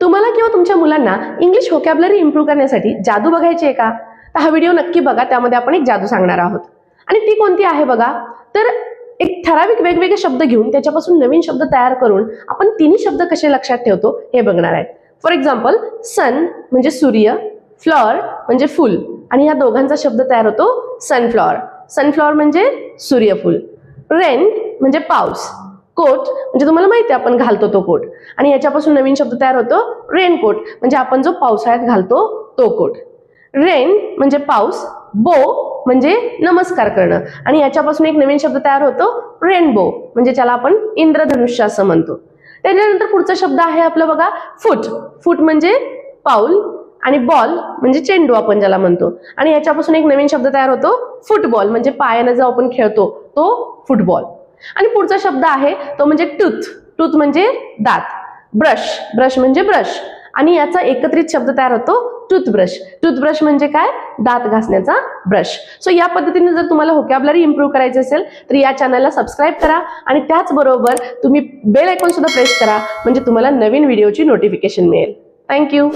तुम्हाला किंवा तुमच्या मुलांना इंग्लिश व्होकॅब्युलरी इम्प्रूव्ह करण्यासाठी जादू बघायची आहे का? तर हा व्हिडिओ नक्की बघा, त्यामध्ये आपण एक जादू सांगणार आहोत. आणि ती कोणती आहे बघा, तर एक ठराविक वेगवेगळे शब्द घेऊन त्याच्यापासून नवीन शब्द तयार करून आपण तिन्ही शब्द कसे लक्षात ठेवतो हे बघणार आहे. फॉर एक्झाम्पल, सन म्हणजे सूर्य, फ्लॉवर म्हणजे फुल, आणि या दोघांचा शब्द तयार होतो सनफ्लॉवर. सनफ्लॉवर म्हणजे सूर्यफूल. रेन म्हणजे पाऊस. कोट म्हणजे तुम्हाला माहिती आहे आपण घालतो तो कोट, आणि याच्यापासून नवीन शब्द तयार होतो रेनकोट, म्हणजे आपण जो पावसाळ्यात घालतो तो कोट. रेन म्हणजे पाऊस, बो म्हणजे नमस्कार करणं, आणि याच्यापासून एक नवीन शब्द तयार होतो रेनबो, म्हणजे ज्याला आपण इंद्रधनुष्य असं म्हणतो. त्याच्यानंतर पुढचा शब्द आहे आपलं बघा फुट. फुट म्हणजे पाऊल, आणि बॉल म्हणजे चेंडू आपण ज्याला म्हणतो, आणि याच्यापासून एक नवीन शब्द तयार होतो फुटबॉल, म्हणजे पायाने जो आपण खेळतो तो फुटबॉल. आणि पुढचा शब्द आहे तो म्हणजे टूथ. टूथ म्हणजे दात. ब्रश. ब्रश म्हणजे ब्रश, आणि याचा एकत्रित शब्द तयार होतो टूथब्रश. टूथब्रश म्हणजे काय? दात घासण्याचा ब्रश. सो या पद्धतीने जर तुम्हाला व्होकॅब्युलरी इम्प्रूव्ह करायचे असेल तर या चॅनलला सबस्क्राईब करा, आणि त्याचबरोबर तुम्ही बेल आयकॉन सुद्धा प्रेस करा, म्हणजे तुम्हाला नवीन व्हिडिओची नोटिफिकेशन मिळेल. थँक्यू.